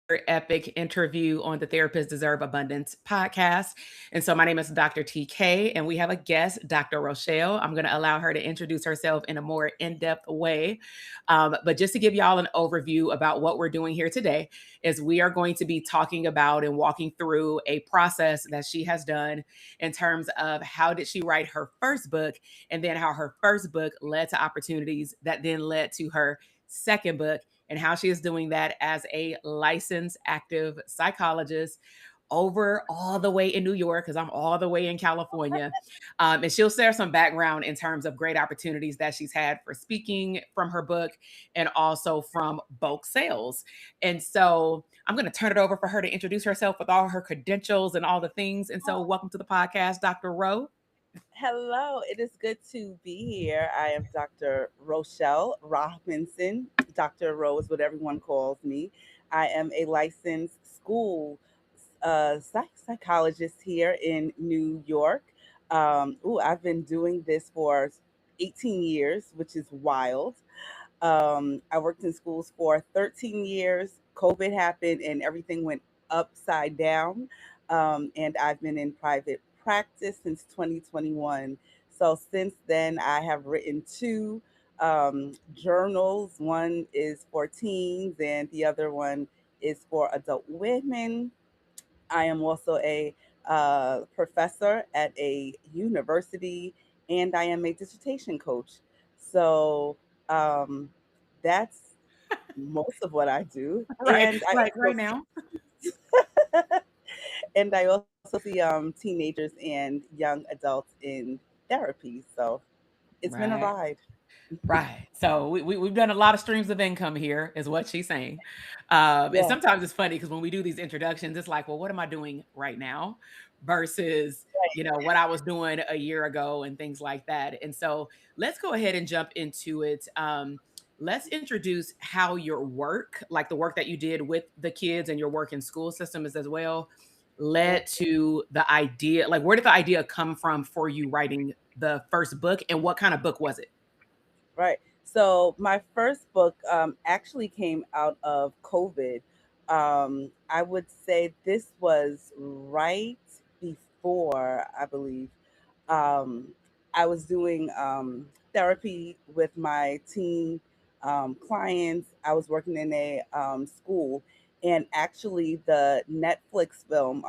epic interview on the Therapists Deserve Abundance podcast. And so my name is Dr. TK, and we have a guest, Dr. Rochelle. I'm going to allow her to introduce herself in a more in depth way. But just to give y'all an overview about what we're doing here today, is we are going to be talking about and walking through a process that she has done in terms of how did she write her first book, and then how her first book led to opportunities that then led to her second book, and how she is doing that as a licensed active psychologist over all the way in New York, because I'm all the way in California. And she'll share some background in terms of great opportunities that she's had for speaking from her book and also from bulk sales. And so I'm going to turn it over for her to introduce herself with all her credentials and all the things. And so welcome to the podcast, Dr. Rowe. Hello, it is good to be here. I am Dr. Rochelle Robinson. Dr. Rose, what everyone calls me. I am a licensed school psychologist here in New York. I've been doing this for 18 years, which is wild. I worked in schools for 13 years. COVID happened and everything went upside down. And I've been in private practice since 2021. So since then, I have written two journals. One is for teens, and the other one is for adult women. I am also a professor at a university, and I am a dissertation coach. So um, that's most of what I do. Right, right now. And I also see teenagers and young adults in therapy. So it's been a Right. ride. Right. So we've done a lot of streams of income here, is what she's saying. And Yeah. sometimes it's funny because when we do these introductions, it's like, well, what am I doing right now versus, what I was doing a year ago and things like that. And so let's go ahead and jump into it. Let's introduce how your work, like the work that you did with the kids and your work in school systems as well, Yeah. led to the idea. Like, where did the idea come from for you writing the first book, and what kind of book was it? Right. So my first book actually came out of COVID. I would say this was right before, I believe, um, I was doing therapy with my teen clients. I was working in a school, and actually, the Netflix film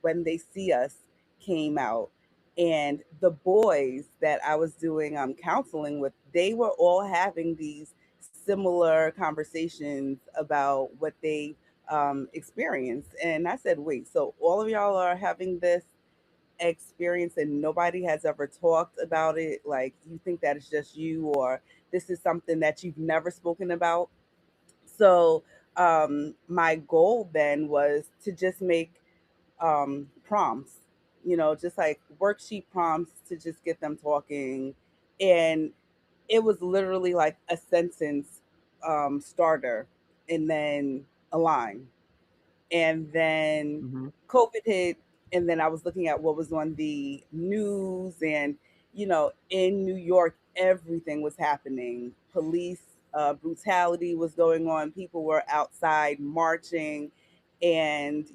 "When They See Us" came out, and the boys that I was doing counseling with, they were all having these similar conversations about what they experienced, and I said, "Wait, so all of y'all are having this?" Experience and nobody has ever talked about it, like you think that it's just you, or this is something that you've never spoken about. So my goal then was to just make prompts, just like worksheet prompts to just get them talking. And it was literally like a sentence starter, and then a line, and then Mhm. COVID hit, and then I was looking at what was on the news, and in New York, everything was happening. Police brutality was going on. People were outside marching, and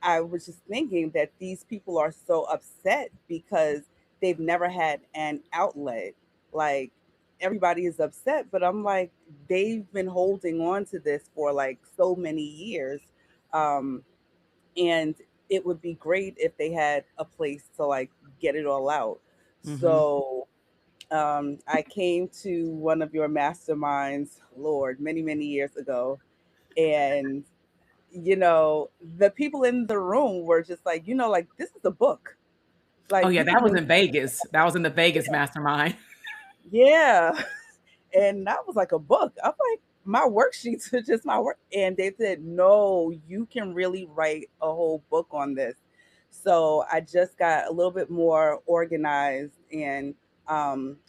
I was just thinking that these people are so upset because they've never had an outlet. Like, everybody is upset, but I'm like, they've been holding on to this for like so many years. Um, and it would be great if they had a place to like get it all out. Mhm. So I came to one of your masterminds, Lord, many, many years ago. And the people in the room were just like, like, this is a book. Oh, Like, yeah, you that can was really, in Vegas. That was in the Vegas mastermind. yeah. And that was like a book. I'm like, my worksheets are just my work. And they said, no, you can really write a whole book on this. So I just got a little bit more organized and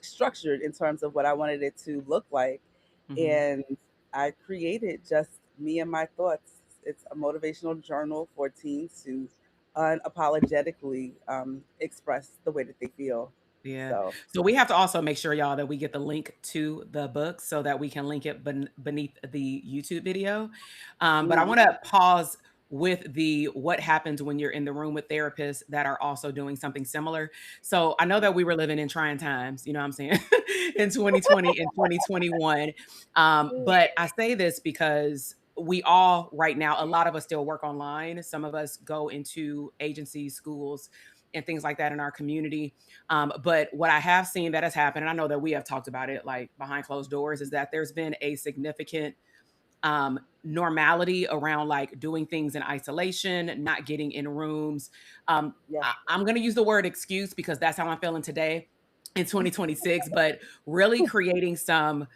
structured in terms of what I wanted it to look like. Mhm. And I created just me and my thoughts. It's a motivational journal for teens to unapologetically express the way that they feel. Yeah. So So we have to also make sure, y'all, that we get the link to the book so that we can link it beneath the YouTube video. But I mhm, want to pause with the what happens when you're in the room with therapists that are also doing something similar. So I know that we were living in trying times, you know what I'm saying, in 2020 and 2021. But I say this because we all, right now, a lot of us still work online. Some of us go into agencies, schools, and things like that in our community. But what I have seen that has happened, and I know that we have talked about it like behind closed doors, is that there's been a significant normality around like doing things in isolation, not getting in rooms. yeah, I'm going to use the word excuse because that's how I'm feeling today in 2026, but really creating some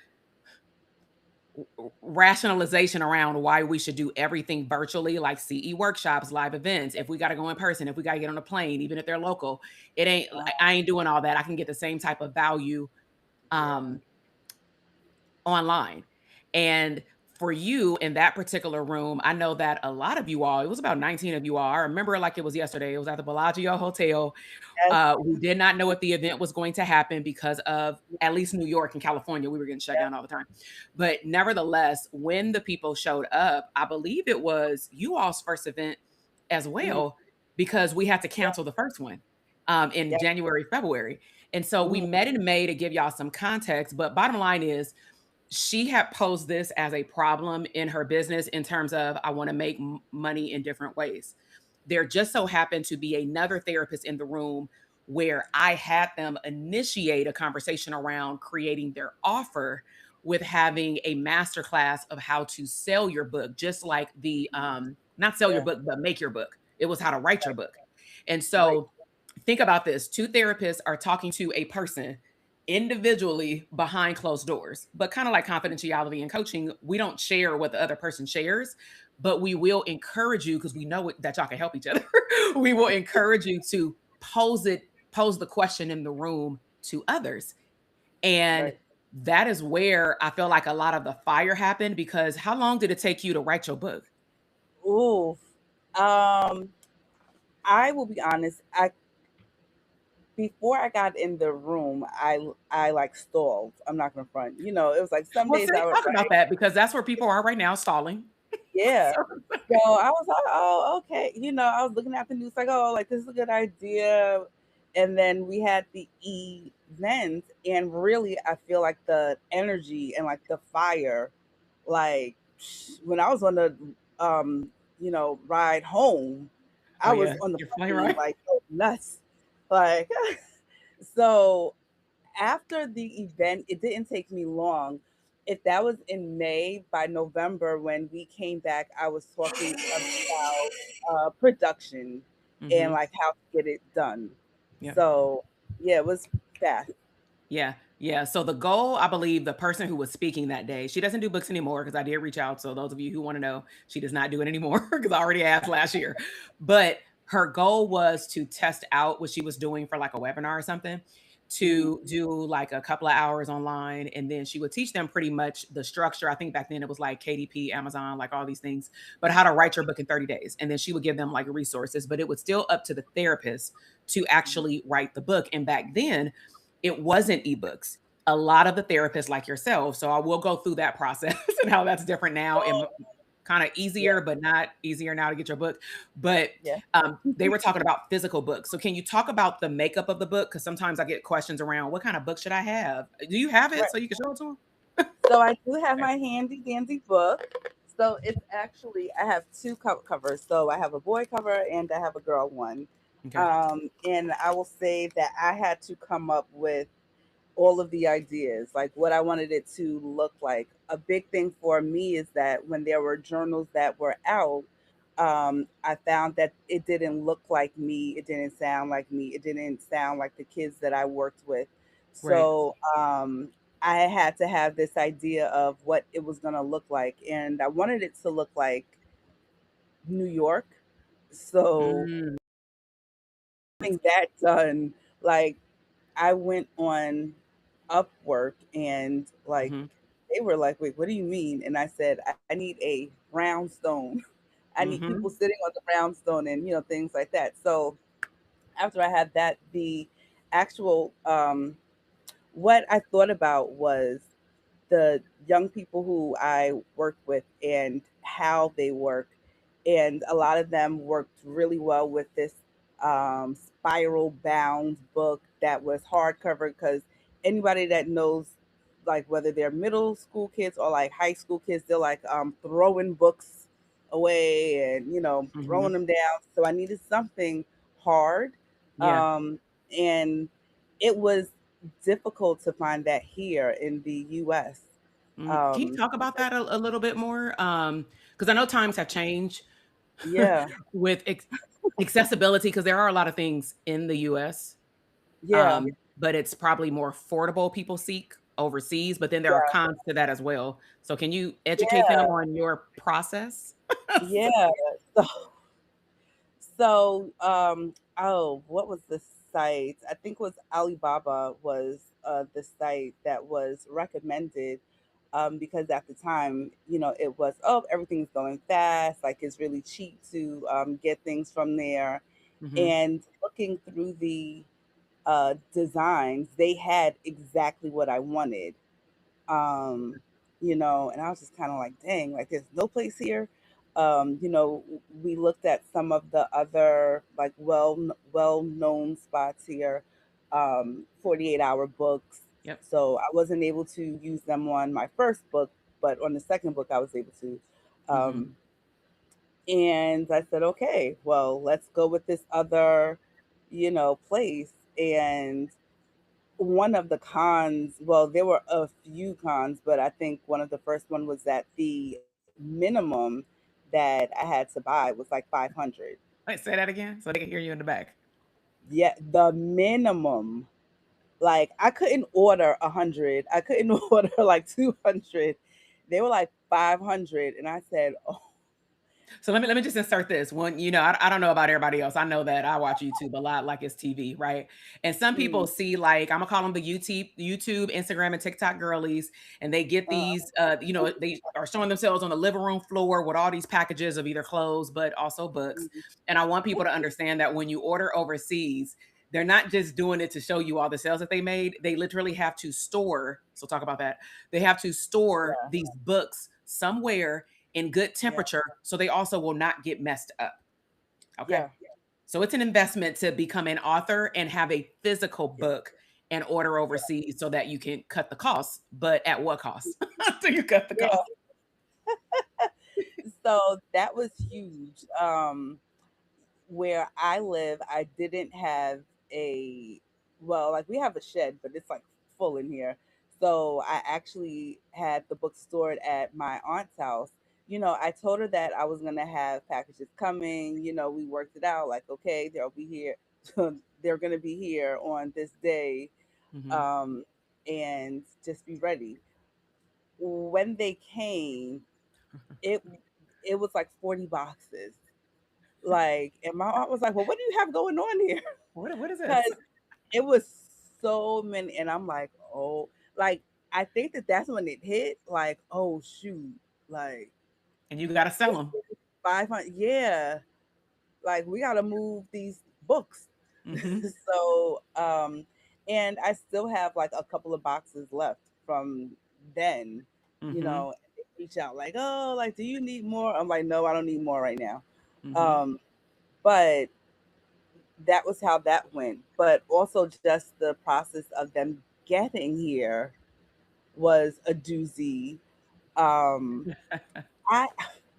rationalization around why we should do everything virtually, like CE workshops, live events. If we got to go in person, if we got to get on a plane, even if they're local, it ain't. uh, I ain't doing all that. I can get the same type of value yeah, um, online. And for you in that particular room, I know that a lot of you all, it was about 19 of you all. I remember it like it was yesterday. It was at the Bellagio Hotel. yes, We did not know if the event was going to happen because of at least New York and California. We were getting shut yeah, down all the time. But nevertheless, when the people showed up, I believe it was you all's first event as mhm, well, because we had to yeah, cancel the first one in yeah, January, February. And so we mhm, met in May to give y'all some context. But bottom line is, she had posed this as a problem in her business in terms of I want to make money in different ways. There just so happened to be another therapist in the room where I had them initiate a conversation around creating their offer with having a masterclass of how to sell your book, just like the not sell your yeah, book, but make your book. It was how to write your right, book. And right, so think about this. Two therapists are talking to a person individually behind closed doors. But kind of like confidentiality and coaching, we don't share what the other person shares, but we will encourage you because we know that y'all can help each other. We will encourage you to pose the question in the room to others. And right. that is where I feel like a lot of the fire happened because how long did it take you to write your book? Ooh, um, I will be honest. I Before I got in the room, I like stalled. I'm not gonna front. It was like some Well, days see, I would talk about write. that because that's where people are right now stalling. Yeah. So, So I was like, oh, okay. I was looking at the news like, oh, like this is a good idea. And then we had the event, and really, I feel like the energy and like the fire, like when I was on the ride home, oh I was yeah, on the you're funny, plane right? like nuts. Like so after the event, it didn't take me long. If that was in May, by November when we came back, I was talking about production and Mhm. like how to get it done. Yeah. So yeah, it was fast. Yeah. Yeah. So the goal, I believe the person who was speaking that day, she doesn't do books anymore because I did reach out. So those of you who want to know, she does not do it anymore because I already asked last year. But her goal was to test out what she was doing for like a webinar or something, Mhm. to do like a couple of hours online. And then she would teach them pretty much the structure. I think back then it was like KDP, Amazon, like all these things, but how to write your book in 30 days. And then she would give them like resources, but it was still up to the therapist to Mhm. actually write the book. And back then, it wasn't ebooks. A lot of the therapists like yourself, so I will go through that process and how that's different now and Oh, kind of yeah, easier, but not easier now to get your book. But yeah, they were talking about physical books. So can you talk about the makeup of the book? Because sometimes I get questions around what kind of book should I have? Do you have it right. so you can show it to them? So I do have my handy dandy book. So it's actually I have two covers. So I have a boy cover and I have a girl one. Okay. And I will say that I had to come up with all of the ideas, like what I wanted it to look like. A big thing for me is that when there were journals that were out, I found that it didn't look like me, it didn't sound like me, it didn't sound like the kids that I worked with. Right. So I had to have this idea of what it was going to look like, and I wanted it to look like New York. So Mm, getting that done, like I went on Upwork and like mhm, they were like, "Wait, what do you mean?" And I said, "I need a brownstone. I need people mhm. sitting on the brownstone and things like that." So after I had that be actual what I thought about was the young people who I work with and how they work. And a lot of them worked really well with this spiral bound book that was hardcover because anybody that knows, like whether they're middle school kids or like high school kids, they're like throwing books away and, throwing Mhm. them down. So I needed something hard. Yeah. Um, and it was difficult to find that here in the US. Can you talk about that a little bit more? Because I know times have changed Yeah, with accessibility, because there are a lot of things in the US, yeah, but it's probably more affordable people seek overseas, but then there are yeah, cons to that as well. So can you educate them yeah, on your process? yeah. So, oh, what was the site? I think it was Alibaba was the site that was recommended because at the time, it was, oh, everything's going fast, like it's really cheap to get things from there. Mhm. And looking through the designs, they had exactly what I wanted. um, and I was just kind of like, dang, like there's no place here. We looked at some of the other like well known spots here, 48-hour books. Yep. So I wasn't able to use them on my first book, but on the second book I was able to. Mhm. Um, and I said, okay, well, let's go with this other, place. And one of the cons, well, there were a few cons, but I think one of the first one was that the minimum that I had to buy was like 500. Wait, say that again so they can hear you in the back. Yeah, the minimum. Like I couldn't order 100. I couldn't order like 200. They were like 500 and I said, "Oh, So let me just insert this one. I don't know about everybody else. I know that I watch YouTube a lot, like it's TV, right? And some mm, people see, like, I'm gonna call them the YouTube, Instagram, and TikTok girlies, and they get uh, these. They are showing themselves on the living room floor with all these packages of either clothes, but also books. mm, And I want people to understand that when you order overseas, they're not just doing it to show you all the sales that they made. They literally have to store. So talk about that. They have to store yeah, these books somewhere in good yeah, temperature, so they also will not get messed up. Okay. yeah, So it's an investment to become an author and have a physical yeah, book and order yeah, overseas so that you can cut the costs. But at what cost? Do you cut the yeah. cost? So that was huge. Where I live, I didn't have a, well, like we have a shed, but it's like full in here. So I actually had the book stored at my aunt's house. I told her that I was gonna have packages coming. We worked it out. Like, okay, they'll be here. They're gonna be here on this day, Mhm. um, and just be ready. When they came, it it was like 40 boxes. Like, and my aunt was like, "Well, what do you have going on here?" What is Because this? it was so many, and I'm like, "Oh," like I think that that's when it hit. Like, "Oh shoot!" Like And you gotta sell it's them. 500. Yeah, like we got to move these books. Mhm. And I still have like a couple of boxes left from then. Mhm. They reach out like, "Oh, like, do you need more?" I'm like, "No, I don't need more right now." Mhm. Um, but that was how that went. But also just the process of them getting here was a doozy. Um, I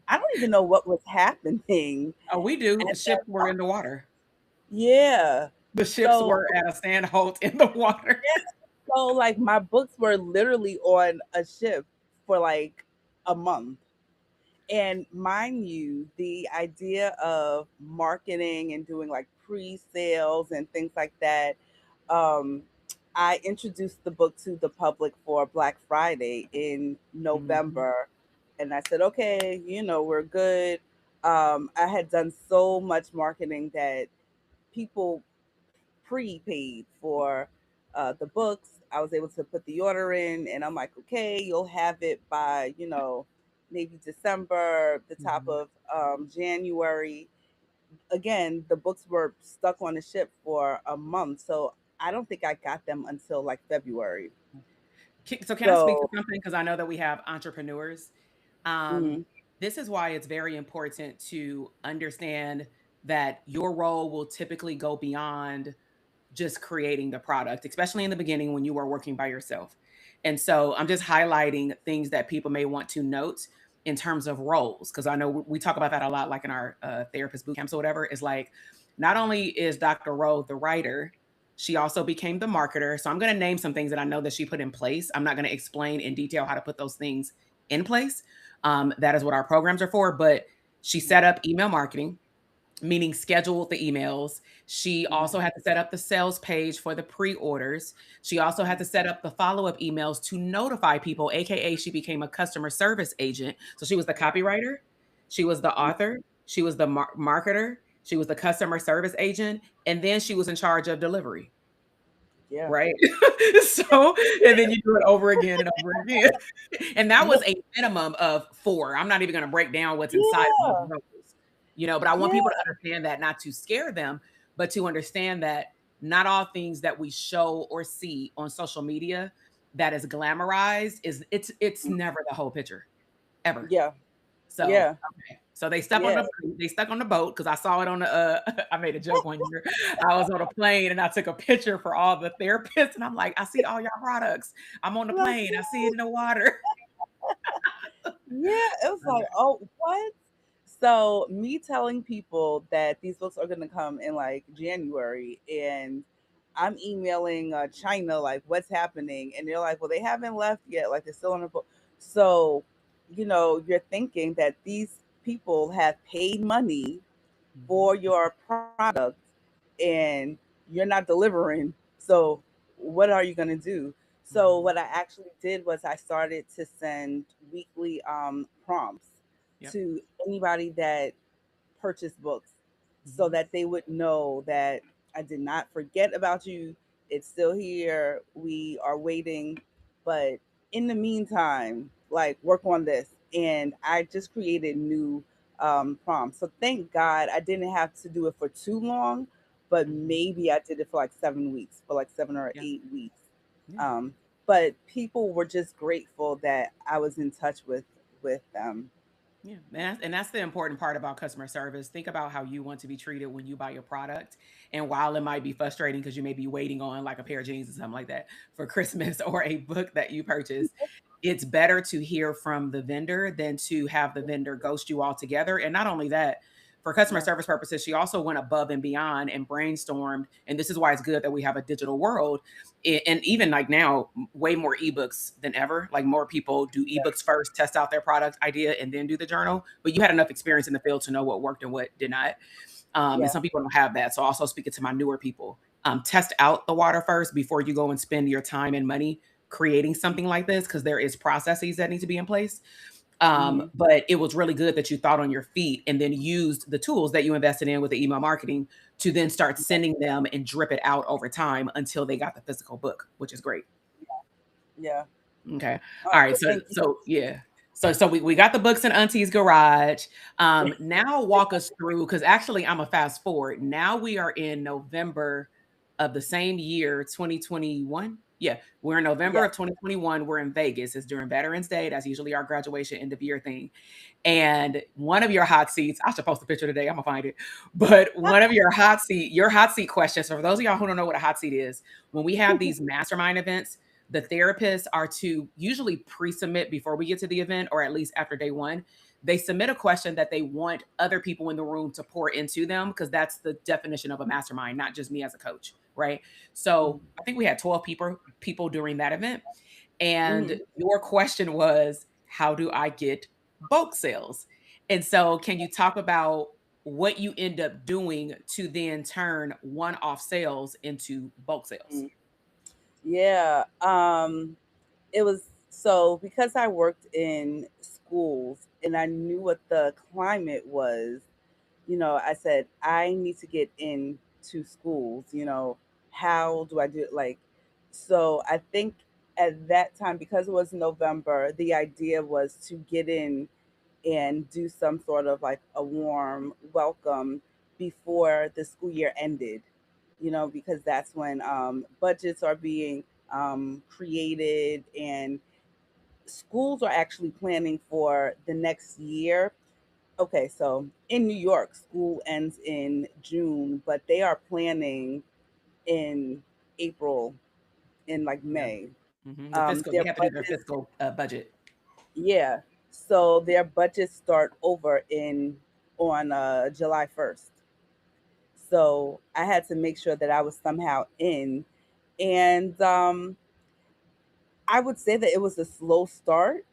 I don't even know what was happening. Oh, we do. And The ships were in the water. yeah, The ships so were at a standhold in the water. yeah, so like my books were literally on a ship for like a month. And mind you, the idea of marketing and doing like pre-sales and things like that, um, I introduced the book to the public for Black Friday in Mhm. November. And I said, okay, we're good. I had done so much marketing that people prepaid for the books. I was able to put the order in, and I'm like, okay, you'll have it by, maybe December, the top Mhm. of January. Again, the books were stuck on the ship for a month. So I don't think I got them until like February. So can I speak to So, something? Because I know that we have entrepreneurs. Um, mhm, this is why it's very important to understand that your role will typically go beyond just creating the product, especially in the beginning when you are working by yourself. And so I'm just highlighting things that people may want to note in terms of roles, because I know we talk about that a lot, like in our therapist boot camps or whatever. Is like, not only is Dr. Rowe the writer, she also became the marketer. So I'm going to name some things that I know that she put in place. I'm not going to explain in detail how to put those things in place. That is what our programs are for. But she set up email marketing, meaning scheduled the emails. She mhm, also had to set up the sales page for the pre-orders. She also had to set up the follow-up emails to notify people, aka she became a customer service agent. So she was the copywriter, she was the mhm, author, she was the marketer, she was the customer service agent, and then she was in charge of delivery, yeah, right? So, and then you do it over again and over again. And that yeah, was a minimum of 4. I'm not even gonna break down what's inside of those yeah, roles, but I want yeah, people to understand that, not to scare them, but to understand that not all things that we show or see on social media that is glamorized is it's mm, never the whole picture, ever. yeah, So, yeah, okay. So yeah. they stuck on the boat because I saw it on the I made a joke one year. I was on a plane and I took a picture for all the therapists and I'm like, "I see all y'all products. I'm on the Like, plane. I see it in the water." yeah, it was like, oh, what? So me telling people that these books are gonna come in like January, and I'm emailing China like, what's happening, and they're like, well, they haven't left yet, like they're still on the boat. So, you're thinking that these people have paid money Mhm, for your product and you're not delivering. So what are you going to do? So mhm. what I actually did was I started to send weekly prompts Yep. to anybody that purchase books so Mhm, that they would know that I did not forget about you. It's still here. We are waiting. But in the meantime, like work on this. And I just created new prompts. So thank God I didn't have to do it for too long, but mhm. maybe I did it for like 7 weeks, for like 7 or Yeah, 8 weeks. yeah. Um, but people were just grateful that I was in touch with them. Yeah, and that's the important part about customer service. Think about how you want to be treated when you buy your product. And while it might be frustrating because you may be waiting on like a pair of jeans or something like that for Christmas or a book that you purchase, it's better to hear from the vendor than to have the vendor ghost you altogether. And not only that, for customer Yeah. service purposes, she also went above and beyond and brainstormed. And this is why it's good that we have a digital world. And even like now, way more ebooks than ever. Like more people do ebooks first, test out their product idea, and then do the journal. But you had enough experience in the field to know what worked and what did not. And Yeah. some people don't have that. So also speaking to my newer people, test out the water first before you go and spend your time and money creating something like this, because there is processes that need to be in place. Hmm. But it was really good that you thought on your feet and then used the tools that you invested in with the email marketing to then start sending them and drip it out over time until they got the physical book, which is great. Yeah. Okay. All right. Well, So thank you. so yeah. So we got the books in Auntie's garage. Now walk us through, because actually I'm a fast forward. Now we are in November of the same year, 2021. Yeah, we're in November Yeah. of 2021. We're in Vegas. It's during Veterans Day. That's usually our graduation end of year thing. And one of your hot seats, I should post a picture today. I'm gonna find it. But one of your hot seat questions. So for those of y'all who don't know what a hot seat is, when we have these mastermind events, the therapists are to usually pre-submit before we get to the event, or at least after day one. They submit a question that they want other people in the room to pour into them, because that's the definition of a mastermind, not just me as a coach, right? So I think we had 12 people during that event. And Hmm. your question was, how do I get bulk sales? And so, can you talk about what you end up doing to then turn one off sales into bulk sales? Yeah. It was so because I worked in schools and I knew what the climate was, I said, I need to get into schools, how do I do it? Like, so I think at that time, because it was November, the idea was to get in and do some sort of like a warm welcome before the school year ended. because that's when budgets are being created, and schools are actually planning for the next year. Okay, so in New York, school ends in June, but they are planning in April, in like Yeah. May. The fiscal, they Their have to do their budgets, fiscal budget. yeah. So their budgets start over in on July 1st. So I had to make sure that I was somehow in, and I would say that it was a slow start.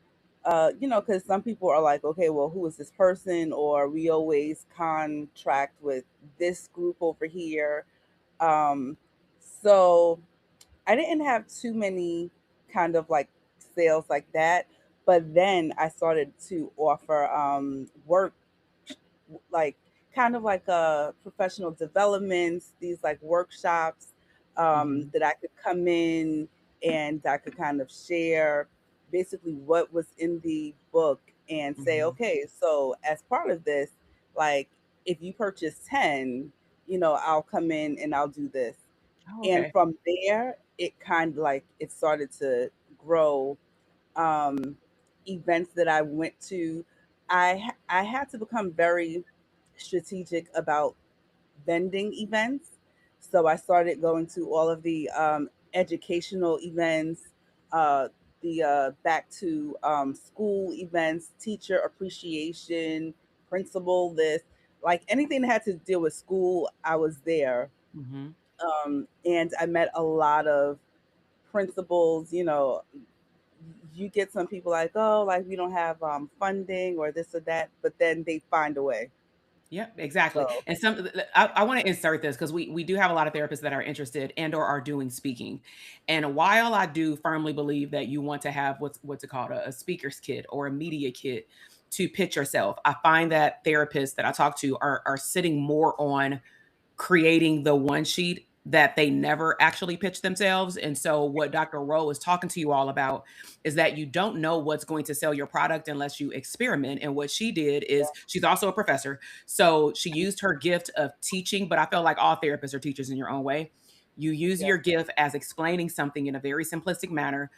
Because some people are like, okay, well, who is this person? Or we always contract with this group over here. Um, so I didn't have too many kind of like sales like that. But then I started to offer work, like kind of like professional developments, these like workshops Hmm. that I could come in and I could kind of share basically what was in the book and say, Hmm. okay, so as part of this, like if you purchase 10, I'll come in and I'll do this. Oh, And okay. from there, it kind of like it started to grow. Events that I went to, I had to become very strategic about vending events. So I started going to all of the educational events, uh, the back to school events, teacher appreciation, principal this, like anything that had to deal with school, I was there. Hmm. And I met a lot of principals. You get some people like, oh, like we don't have funding or this or that, but then they find a way. Yep, exactly. So And I want to insert this because we do have a lot of therapists that are interested and or are doing speaking. And while I do firmly believe that you want to have what's it called a speaker's kit or a media kit to pitch yourself, I find that therapists that I talk to are sitting more on creating the one sheet that they never actually pitch themselves. And so, what Dr. Rowe is talking to you all about is that you don't know what's going to sell your product unless you experiment. And what she did yeah, is she's also a professor. So, she used her gift of teaching, but I feel like all therapists are teachers in your own way. You use yes, your gift as explaining something in a very simplistic manner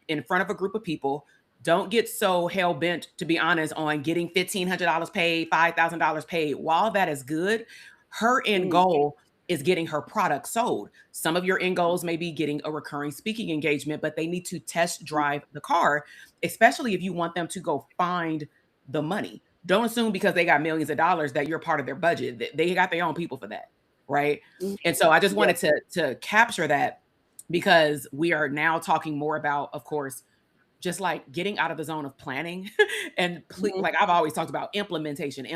in front of a group of people. Don't get so hell bent, to be honest, on getting $1,500 paid, $5,000 paid. While that is good, her end mhm, goal is getting her product sold. Some of your end goals may be getting a recurring speaking engagement, but they need to test mhm, drive the car, especially if you want them to go find the money. Don't assume because they got millions of dollars that you're part of their budget. They got their own people for that, right? mhm, And so I just yeah, wanted to capture that because we are now talking more about, of course, just like getting out of the zone of planning and mhm, like I've always talked about implementation,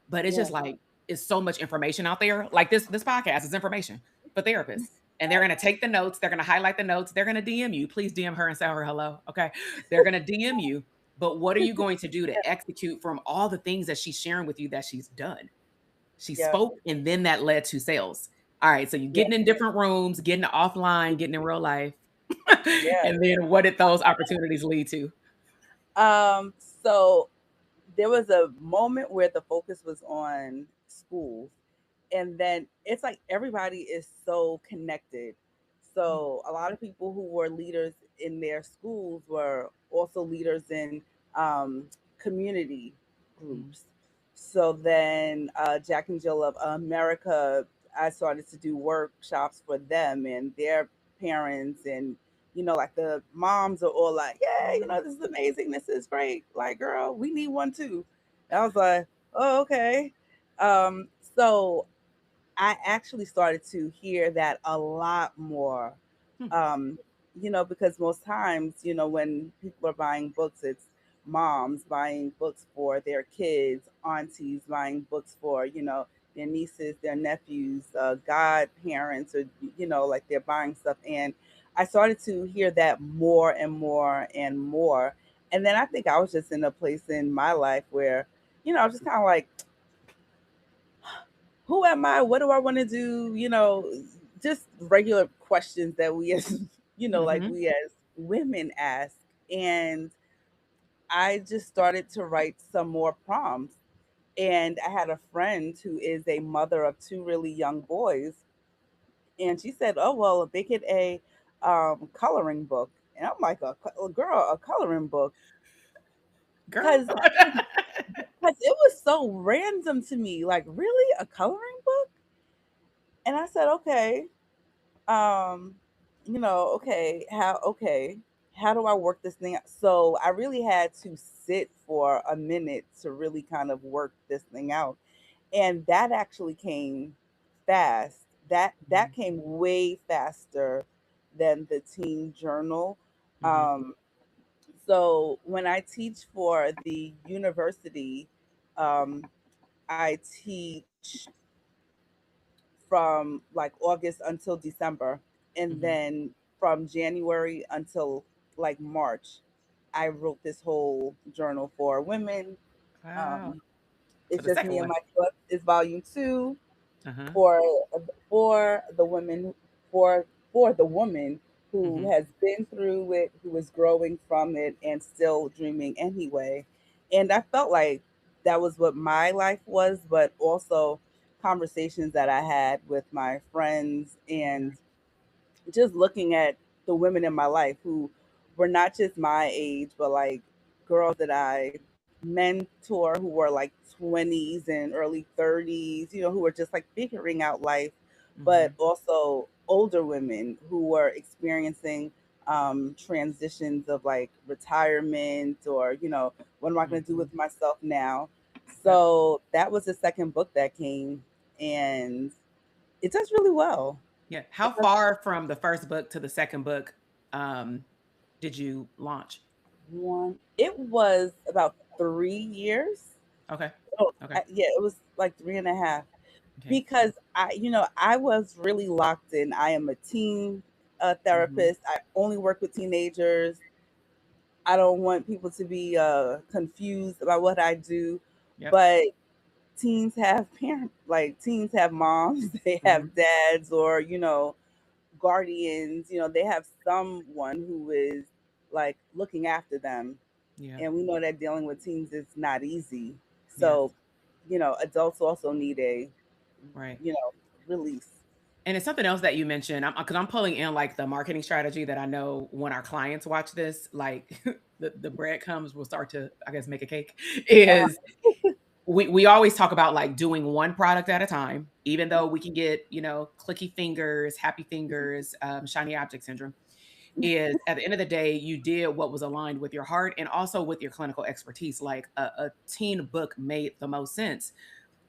but it's yeah, just like it's so much information out there. Like this podcast is information for therapists. And they're gonna take the notes, they're gonna highlight the notes, they're gonna DM you. Please DM her and tell her hello. Okay. They're gonna DM you. But what are you going to do yeah, to execute from all the things that she's sharing with you that she's done? She yeah, spoke and then that led to sales. All right. So you're yeah, getting in different rooms, getting offline, getting in real life. yeah. And then what did those opportunities lead to? So there was a moment where the focus was on schools, and then it's like everybody is so connected. So a lot of people who were leaders in their schools were also leaders in um, community Mhm, groups. So then Jack and Jill of America, I started to do workshops for them and their parents, and like the moms are all like, yeah, this is amazing, this is great, like, girl, we need one too. And I was like, oh, okay. um so I actually started to hear that a lot more. hmm, Um, because most times, when people are buying books, it's moms buying books for their kids, aunties buying books for, their nieces, their nephews, godparents, or, like they're buying stuff. And I started to hear that more and more and more. And then I think I was just in a place in my life where, I was just kind of like, who am I? What do I want to do? Just regular questions that we as like mhm, we as women ask. And I just started to write some more prompts. And I had a friend who is a mother of two really young boys, and she said, "Oh well, they get a coloring book." And I'm like, girl, a coloring book?" Girl. Because it was so random to me. Like, really, a coloring book? And I said, "Okay, um, okay, how do I work this thing out?" So I really had to sit for a minute to really kind of work this thing out, and that actually came fast. That Mhm, came way faster than the teen journal. mhm, Um, so when I teach for the university, um, I teach from like August until December, and mhm. then from January until like March, I wrote this whole journal for women. Wow. Um, So it's the just second me and one. my book is volume two Uh-huh. for for the women for the woman who Mhm. has been through it, who is growing from it, and still dreaming anyway. And I felt like that was what my life was, but also conversations that I had with my friends Yeah. and just looking at the women in my life who were not just my age, but like girls that I mentor who were like 20s and early 30s, who were just like figuring out life, but Mhm, also older women who were experiencing transitions of like retirement or, what am I going to do mhm. with myself now? Yep. So that was the second book that came, and it does really well. Yeah. It How does far from the first book to the second book, um, did you launch? One. It was about 3 years. Okay. Oh, Okay. yeah, it was like 3.5 Okay. because I was really locked in. I am a teen Mhm. therapist. I only work with teenagers. I don't want people to be confused about what I do, Yep. but teens have parents, like teens have moms, they have Mhm. dads, or guardians. They have someone who is like looking after them, Yeah. and we know that dealing with teens is not easy. Yes. So, adults also need a, Right. you know, release. And it's something else that you mentioned, because I'm pulling in like the marketing strategy that I know when our clients watch this, like the breadcrumbs will start to, I guess, make a cake. Uh, Is we always talk about like doing one product at a time, even though we can get clicky fingers, happy fingers, shiny object syndrome. Is at the end of the day, you did what was aligned with your heart and also with your clinical expertise. Like a teen book made the most sense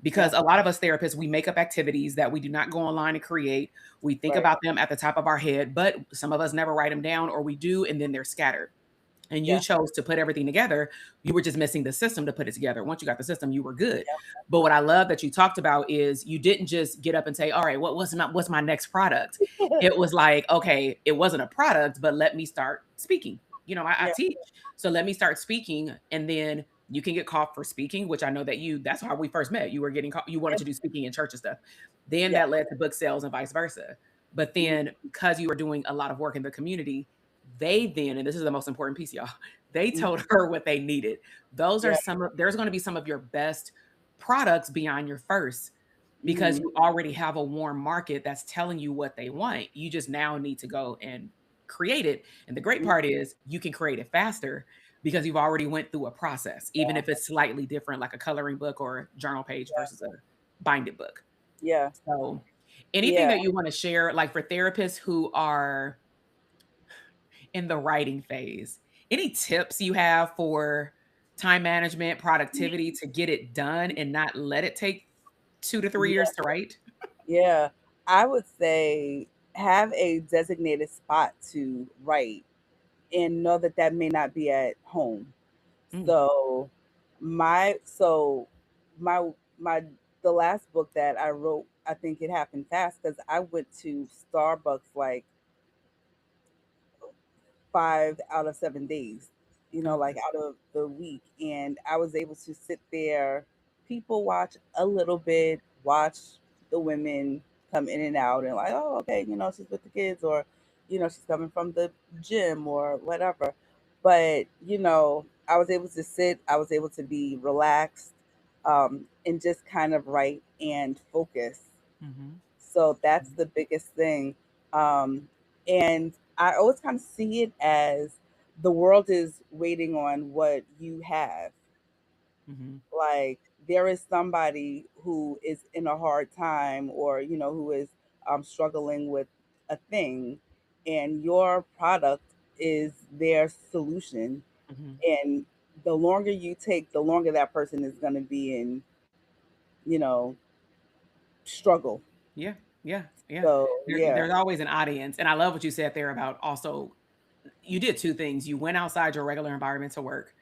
because yeah, a lot of us therapists, we make up activities that we do not go online and create. We think right. about them at the top of our head, but some of us never write them down, or we do and then they're scattered. And you Yeah, chose to put everything together. You were just missing the system to put it together. Once you got the system, you were good. yeah, But what I love that you talked about is you didn't just get up and say, all right, what's my next product? It was like, okay, it wasn't a product, but let me start speaking. I yeah, teach. So let me start speaking. And then you can get called for speaking, which I know that that's how we first met. You were getting called, you wanted yeah, to do speaking in church and stuff. Then yeah. that led to book sales and vice versa. But Mhm, then because you were doing a lot of work in the community, they then, and this is the most important piece, y'all, they mhm, told her what they needed. Those are yeah, there's going to be some of your best products beyond your first because mhm, you already have a warm market that's telling you what they want. You just now need to go and create it. And the great mhm, part is you can create it faster because you've already went through a process, even yeah, if it's slightly different, like a coloring book or a journal page versus a binded book. yeah, So anything yeah, that you want to share, like for therapists who are in the writing phase. Any tips you have for time management, productivity to get it done and not let it take 2 to 3 years yeah, to write? yeah. I would say have a designated spot to write, and know that that may not be at home. Mm, So so my my the last book that I wrote, I think it happened fast because I went to Starbucks like 5 out of 7 days, like okay. out of the week. And I was able to sit there, people watch a little bit, watch the women come in and out, and like, oh, okay, she's with the kids, or, she's coming from the gym or whatever. But, I was able to sit, I was able to be relaxed. and just kind of write and focus. Mhm. So that's Mhm. the biggest thing. Um, and I always kind of see it as the world is waiting on what you have. Mhm. Like there is somebody who is in a hard time, or who is struggling with a thing, and your product is their solution. Mhm. And the longer you take, the longer that person is going to be in you know struggle. Yeah. Yeah. Yeah. So yeah. There's always an audience, and I love what you said there about also you did 2 things. You went outside your regular environment to work,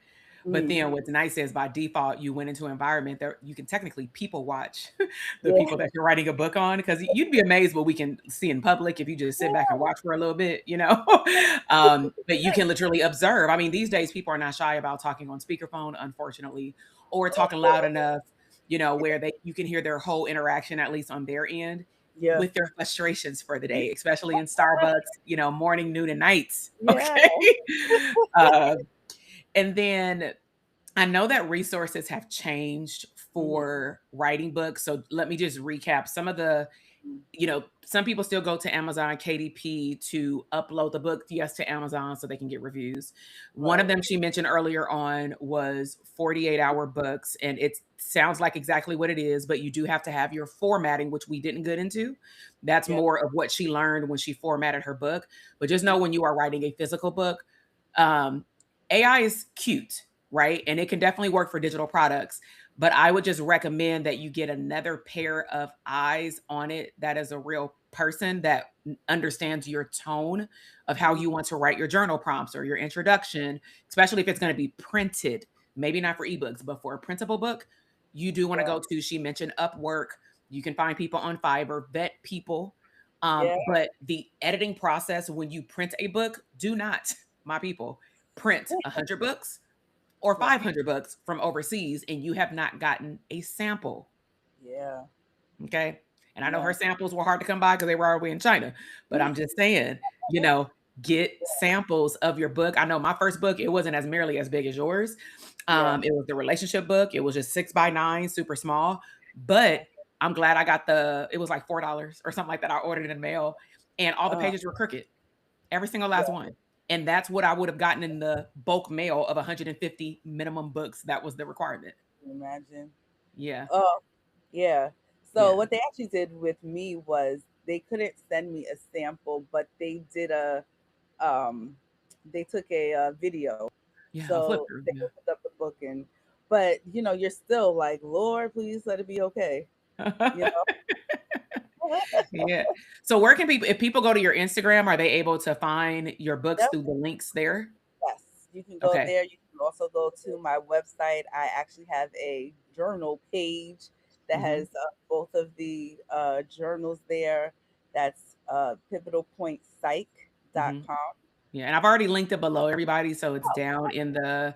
but Mm, then what's nice is by default, you went into an environment that you can technically people watch the yeah. people that you're writing a book on, because you'd be amazed what we can see in public if you just sit back and watch for a little bit, you know? But you can literally observe. I mean, these days, people are not shy about talking on speakerphone, unfortunately, or talking loud enough, where you can hear their whole interaction, at least on their end, Yeah. with their frustrations for the day, especially in Starbucks, morning, noon, and nights. Yeah. Okay. Uh, and then I know that resources have changed Mhm. for writing books. So let me just recap some of the, some people still go to Amazon KDP to upload the book, yes, to Amazon so they can get reviews. One of Right. them she mentioned earlier on was 48-hour books, and it sounds like exactly what it is, but you do have to have your formatting, which we didn't get into. That's Yeah. more of what she learned when she formatted her book. But just know when you are writing a physical book, um, AI is cute, right? And it can definitely work for digital products, but I would just recommend that you get another pair of eyes on it that is a real person that understands your tone of how Mhm. you want to write your journal prompts or your introduction, especially if it's going to be printed. Maybe not for ebooks, but for a printable book, you do want to Yeah. go to, she mentioned Upwork. You can find people on Fiverr, vet people. Yeah. But the editing process when you print a book, do not, my people, print 100 books or Right. 500 books from overseas and you have not gotten a sample. Yeah. Okay. And I know her No. samples were hard to come by because they were already in China, but I'm just saying, get samples of your book. I know my first book, it wasn't as merely as big as yours. Yeah. It was the relationship book. It was just 6 by 9, super small. But I'm glad I got it was like $4 or something like that. I ordered it in mail and all the Uh, pages were crooked. Every single yeah. last one. And that's what I would have gotten in the bulk mail of 150 minimum books. That was the requirement. Can you imagine? Yeah. Oh, yeah. So Yeah. what they actually did with me was they couldn't send me a sample, but um they took a video. Yeah. A flip So through. they Yeah. opened up the book, and but you're still like, Lord, please let it be okay. You know? Yeah. So where can people, if people go to your Instagram, are they able to find your books Yep. through the links there? Yes, you can go Okay. there. You can also go to my website. I actually have a journal page that Hmm. has both of the journals there. That's Hmm. pivotalpointpsych.com. Yeah. And I've already linked it below everybody. So it's down in the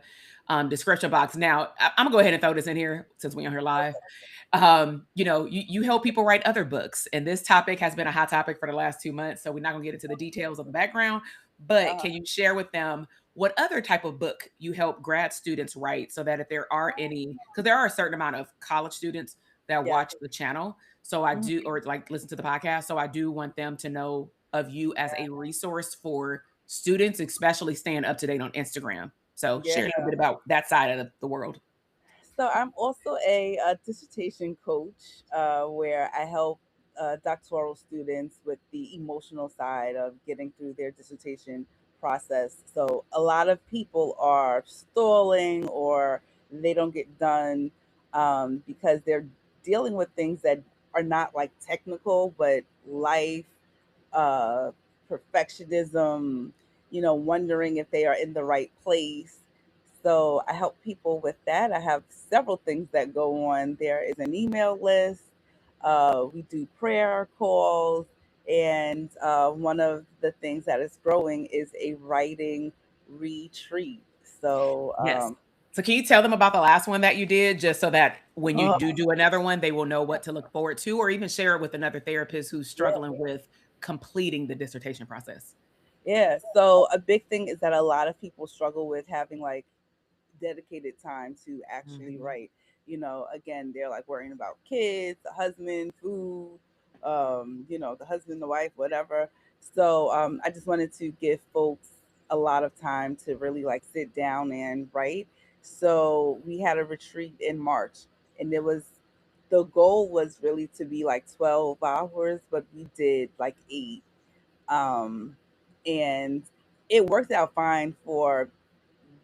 description box. Now, I'm gonna go ahead and throw this in here since we're on here live. You help people write other books, and this topic has been a hot topic for the last 2 months. So we're not gonna get into the details of the background, but Uh, can you share with them what other type of book you help grad students write, so that if there are any, because there are a certain amount of college students that yeah. watch the channel, so I Mhm. do, or like listen to the podcast, so I do want them to know of you as a resource for students, especially staying up to date on Instagram. So Yeah. share a little bit about that side of the world. So I'm also a dissertation coach where I help doctoral students with the emotional side of getting through their dissertation process. So a lot of people are stalling, or they don't get done because they're dealing with things that are not like technical, but life, uh, perfectionism, wondering if they are in the right place. So I help people with that. I have several things that go on. There is an email list. We do prayer calls. And one of the things that is growing is a writing retreat. So, Yes. So can you tell them about the last one that you did, just so that when you uh, do another one, they will know what to look forward to, or even share it with another therapist who's yeah, struggling with completing the dissertation process? yeah. So a big thing is that a lot of people struggle with having like dedicated time to actually Mhm. write. Again, they're like worrying about kids, the husband, food, the husband, the wife, whatever. So I just wanted to give folks a lot of time to really like sit down and write. So we had a retreat in March, and the goal was really to be like 12 hours, but we did like 8. Um, and it worked out fine for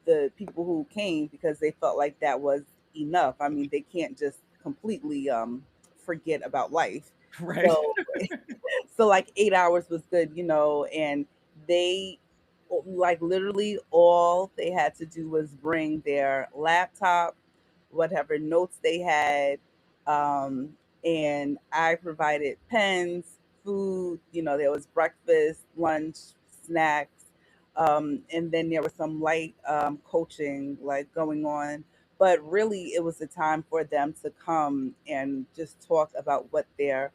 the people who came because they felt like that was enough. I mean, they can't just completely forget about life. Right. So so like 8 hours was good, and they like literally all they had to do was bring their laptop, whatever notes they had, um, and I provided pens, food. There was breakfast, lunch, snacks, and then there was some light coaching like going on. But really, it was a time for them to come and just talk about what their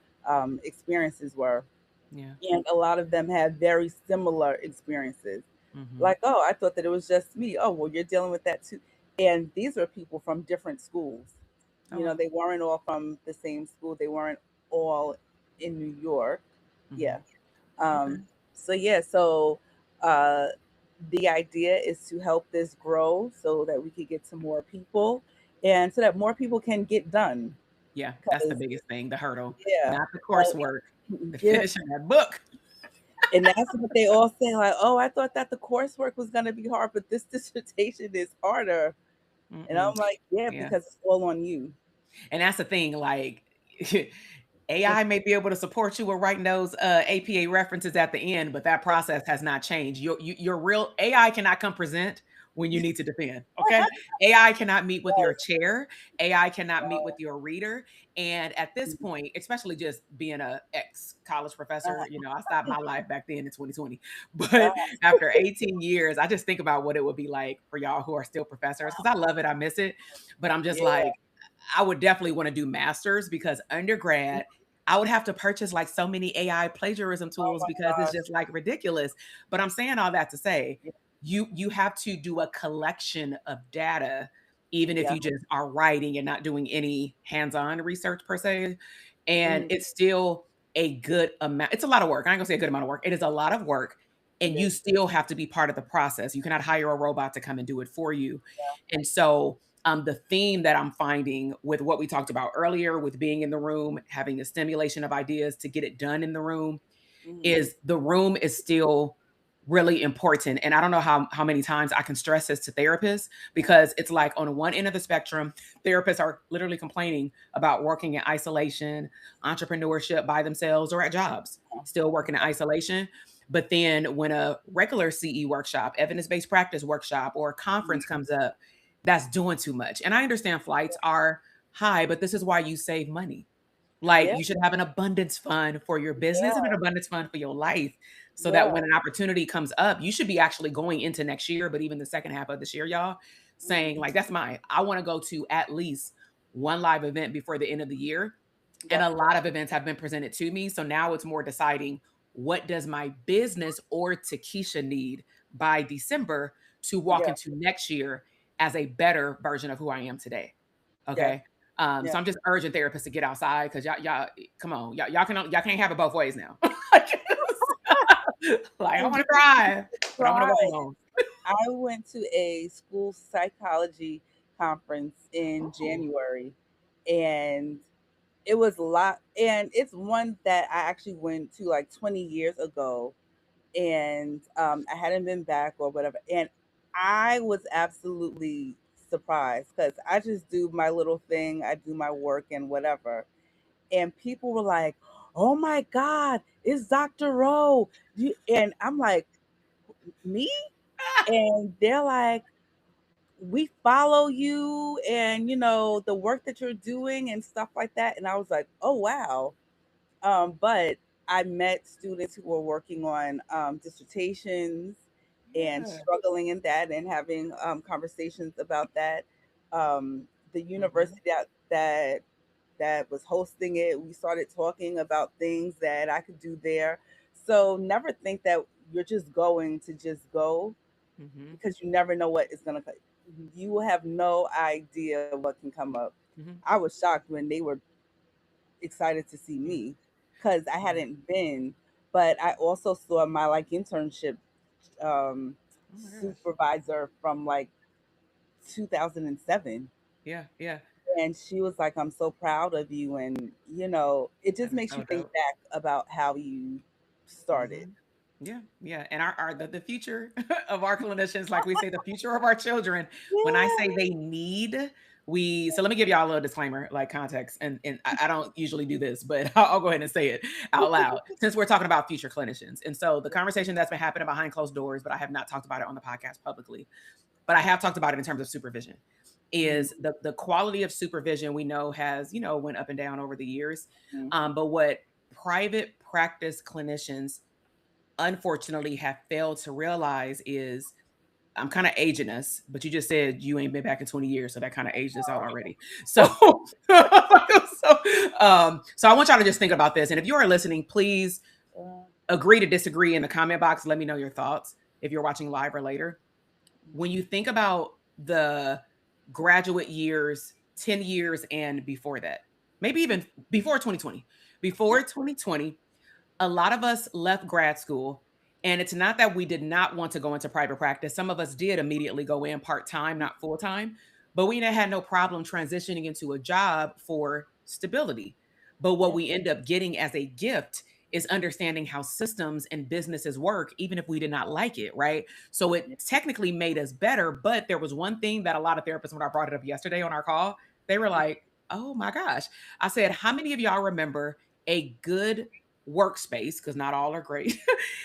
experiences were, Yeah. and a lot of them had very similar experiences. Hmm. Like, oh, I thought that it was just me. Oh, well, you're dealing with that too. And these are people from different schools. Oh wow. They weren't all from the same school. They weren't all in New York. Hmm. Yeah. Okay. Um, so uh, the idea is to help this grow so that we could get to more people and so that more people can get done. Yeah, that's the Because, biggest thing, the hurdle, yeah, not the like, coursework, the yeah. finishing that book. And that's what they all say, like, oh, I thought that the coursework was going to be hard, but this dissertation is harder. And I'm Mm-mm. like, yeah, Yeah. because it's all on you. And that's the thing, like AI may be able to support you with writing those APA references at the end, but that process has not changed. Your real AI cannot come present when you need to defend. Okay, AI cannot meet with your Yes. chair. AI cannot meet with your reader. And at this point, especially just being a ex college professor, I stopped my life back then in 2020. Uh, But after 18 years, I just think about what it would be like for y'all who are still professors because I love it, I miss it, but I'm just yeah. like I would definitely want to do masters because undergrad, I would have to purchase like so many AI plagiarism Oh tools my because it's gosh. just like ridiculous. But I'm saying all that to say Yeah. you have to do a collection of data, even if Yeah. you just are writing and not doing any hands-on research per se. And Mhm. it's still a good amount. It's a lot of work. I ain't gonna say a good amount of work. It is a lot of work. It And you is. still have to be part of the process. You cannot hire a robot to come and do it for you. Yeah. And so the theme that I'm finding with what we talked about earlier, with being in the room, having a stimulation of ideas to get it done in the room, Hmm. is the room is still really important. And I don't know how many times I can stress this to therapists because it's like on one end of the spectrum, therapists are literally complaining about working in isolation, entrepreneurship by themselves or at jobs, still working in isolation. But then when a regular CE workshop, evidence-based practice workshop, or a conference comes up, that's doing too much. And I understand flights are high, but this is why you save money. Like, Yeah. you should have an abundance fund for your business and an Yeah. abundance fund for your life so that Yeah. when an opportunity comes up, you should be actually going into next year, but even the second half of this year, y'all, saying, Hmm. like, that's mine. I want to go to at least one live event before the end of the year. And Yep. a lot of events have been presented to me. So now it's more deciding what does my business or Takesha need by December to walk Yeah. into next year as a better version of who I am today. Yes. Okay. Yeah. So I'm just urging therapists to get outside because y'all, come on, y'all can't have it both ways now. Like, I want to thrive, but I want to Try. work alone. I went to a school psychology conference in Oh, January, and it was a lot. And it's one that I actually went to like 20 years ago, and I hadn't been back or whatever. And I was absolutely surprised because I just do my little thing, I do my work and whatever. And people were like, "Oh my God, it's Dr. Rowe." And I'm like, "Me?" And they're like, "We follow you and the work that you're doing and stuff like that." And I was like, "Oh wow." But I met students who were working on dissertations and yeah. struggling in that and having conversations about that. The Hmm. university that was hosting it, we started talking about things that I could do there. So never think that you're just going to just go, Hmm. because you never know what is going to. You will have no idea what can come up. Hmm. I was shocked when they were excited to see Yeah. me because I Yeah. hadn't been. But I also saw my like internship um, Oh my gosh. supervisor from like 2007. Yeah. Yeah. And she was like, I'm so proud of you. And, it just That is makes you so think dope. back about how you started. Hmm. Yeah, yeah. And the future of our clinicians, like we say, the future of our children, when I say Yeah. they need, so let me give y'all a little disclaimer, like context. And I don't usually do this, but I'll go ahead and say it out loud since we're talking about future clinicians. And so the conversation that's been happening behind closed doors, but I have not talked about it on the podcast publicly, but I have talked about it in terms of supervision. Mhm, Is the quality of supervision we know has, went up and down over the years. mhm. But what private practice clinicians unfortunately have failed to realize is, I'm kind of aging us, but you just said you ain't been back in 20 years, so that kind of aged us out already. So, so I want y'all to just think about this. And if you are listening, please Uh, agree to disagree in the comment box. Let me know your thoughts if you're watching live or later. When you think about the graduate years, 10 years and before that, maybe even before 2020, yeah, before 2020, a lot of us left grad school, and it's not that we did not want to go into private practice. Some of us did immediately go in part-time, not full-time, but we had no problem transitioning into a job for stability. But what yeah, we end up getting as a gift is understanding how systems and businesses work, even if we did not like it, right? So it yeah. technically made us better. But there was one thing that a lot of therapists, when I brought it up yesterday on our call, they were like, oh my gosh. I said, how many of y'all remember a good workspace, because not all are great?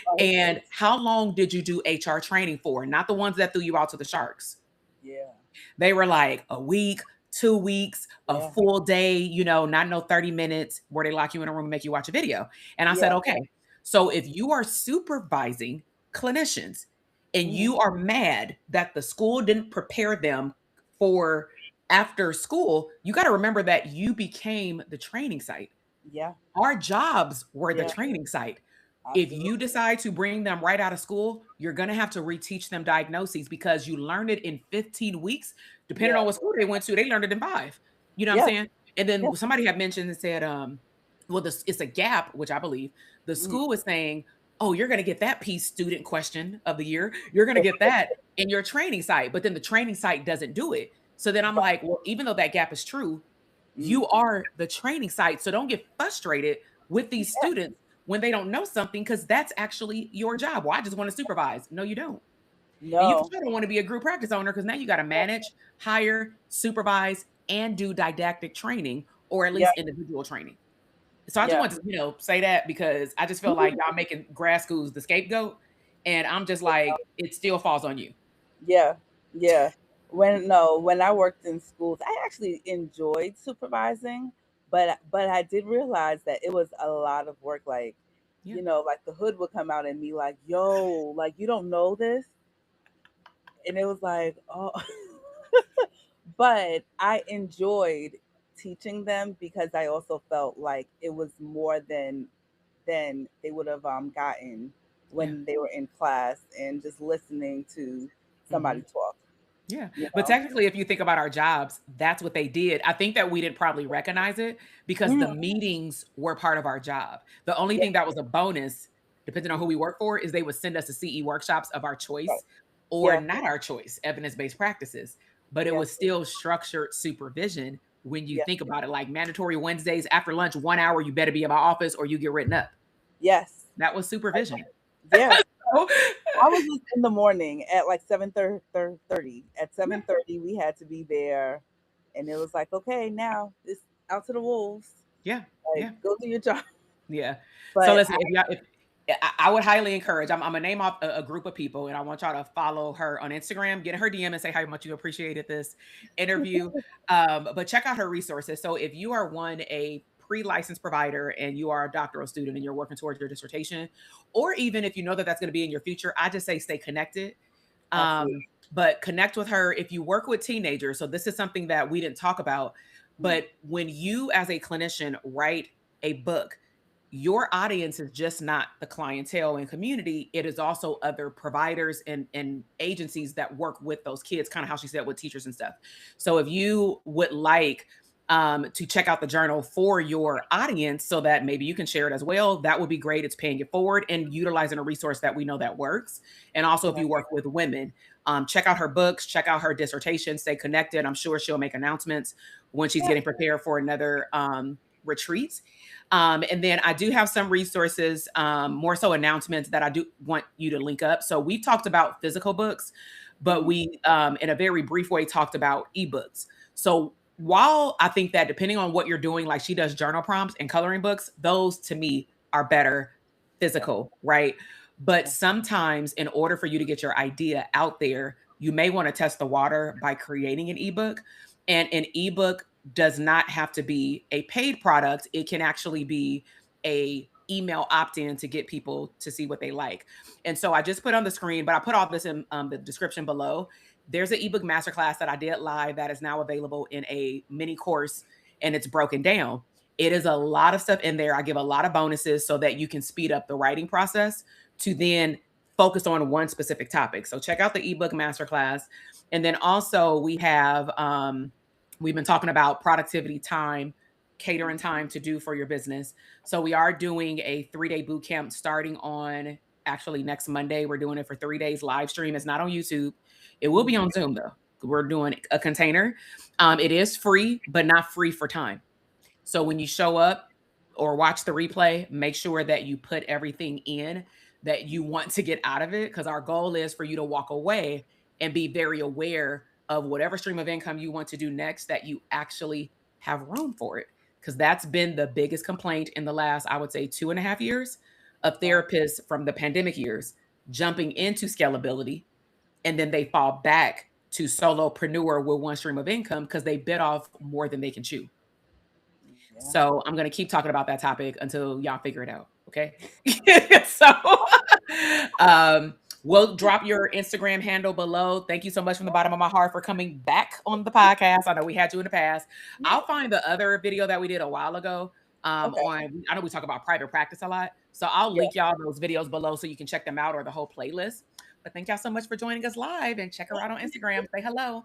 Right. And how long did you do HR training for? Not the ones that threw you out to the sharks. Yeah, They were like a week, 2 weeks, a yeah, full day, not no 30 minutes where they lock you in a room and make you watch a video. And I said, yeah. okay, so if you are supervising clinicians and Hmm. you are mad that the school didn't prepare them for after school, you got to remember that you became the training site. Yeah, Our jobs were the yeah, training site. If absolutely. you decide to bring them right out of school, you're going to have to reteach them diagnoses because you learned it in 15 weeks. Depending Yeah, on what school they went to, they learned it in 5. You know what I'm yeah, saying? And yeah. then somebody had mentioned and said, well, this it's a gap, which I believe the Mhm. school is saying, oh, you're going to get that piece student question of the year. You're going to get that in your training site, but then the training site doesn't do it. So then I'm like, well, even though that gap is true, Mm. you are the training site. So don't get frustrated with these Yeah, students when they don't know something, because that's actually your job. Well, I just want to supervise. No, you don't. And you for no. sure don't want to be a group practice owner, because now you got to manage, hire, supervise, and do didactic training, or at Yeah, least individual training. So I just yeah. want to, say that because I just feel like y'all making grad schools the scapegoat. And I'm just like, it still falls on you. Yeah, yeah. When I worked in schools, I actually enjoyed supervising, but I did realize that it was a lot of work. Like, Yeah. like the hood would come out and be like, "Yo, like you don't know this," and it was like, "Oh," but I enjoyed teaching them because I also felt like it was more than they would have gotten Yeah. when they were in class and just listening to Hmm. somebody talk. Yeah. You But know. technically, if you think about our jobs, that's what they did. I think that we didn't probably recognize it because Mhm. the meetings were part of our job. The only Yeah, thing that was a bonus, depending on who we work for, is they would send us to CE workshops of our right. choice or Yeah, not our choice, evidence based practices. But it yeah, was still structured supervision when you yeah, think about it, like mandatory Wednesdays after lunch, 1 hour, you better be in my office or you get written up. yes, That was supervision. yeah. So, I was just in the morning at like 7:30. At yeah. 7:30, we had to be there, and it was like, okay, now it's out to the wolves. Yeah. Like, Yeah. go do your job. Yeah. So But listen, if y'all, if I would highly encourage. I'm gonna name off a group of people, and I want y'all to follow her on Instagram, get in her DM, and say how much you appreciated this interview. But check out her resources. So if you are a pre-licensed provider and you are a doctoral student and you're working towards your dissertation, or even if you know that that's going to be in your future, I just say stay connected. absolutely. But connect with her if you work with teenagers. So this is something that we didn't talk about, Mm. but when you as a clinician write a book, your audience is just not the clientele and community. It is also other providers and agencies that work with those kids, kind of how she said with teachers and stuff. So if you would like to check out the journal for your audience so that maybe you can share it as well. That would be great. It's paying it forward and utilizing a resource that we know that works. And also, if you Right. work with women, check out her books, check out her dissertation, stay connected. I'm sure she'll make announcements when she's Yeah. getting prepared for another retreat. And then I do have some resources, more so announcements that I do want you to link up. So we've talked about physical books, but Mhm. we, in a very brief way, talked about ebooks. So while I think that depending on what you're doing, like she does journal prompts and coloring books, those to me are better Yeah. physical, right? But Yeah. sometimes, in order for you to get your idea out there, you may want to test the water by creating an ebook. And an ebook does not have to be a paid product. It can actually be a email opt-in to get people to see what they like. And so I just put on the screen, but I put all this in the description below. There's an ebook masterclass that I did live that is now available in a mini course, and it's broken down. It is a lot of stuff in there. I give a lot of bonuses so that you can speed up the writing process to then focus on one specific topic. So check out the ebook masterclass. And then also we have we've been talking about productivity time, catering Mhm. time to do for your business. So we are doing a 3-day boot camp starting on actually next Monday. We're doing it for 3 days live stream. It's not on YouTube. It will be Mhm. on Zoom though. We're doing a container. It is free, but not free for time. So when you show up or watch the replay, make sure that you put everything in that you want to get out of it, because our goal is for you to walk away and be very aware of whatever stream of income you want to do next, that you actually have room for it. Because that's been the biggest complaint in the last, I would say, 2.5 years of Right. therapists from the pandemic years jumping into scalability, and then they fall back to solopreneur with one stream of income because they bit off more than they can chew. Yeah. So I'm gonna keep talking about that topic until y'all figure it out, okay? So, we'll drop your Instagram handle below. Thank you so much from the bottom of my heart for coming back on the podcast. I know we had you in the past. Yeah. I'll find the other video that we did a while ago, Okay. on I know we talk about private practice a lot, so I'll Yeah. link y'all those videos below so you can check them out or the whole playlist. But thank y'all so much for joining us live, and check her out on Instagram. Say hello.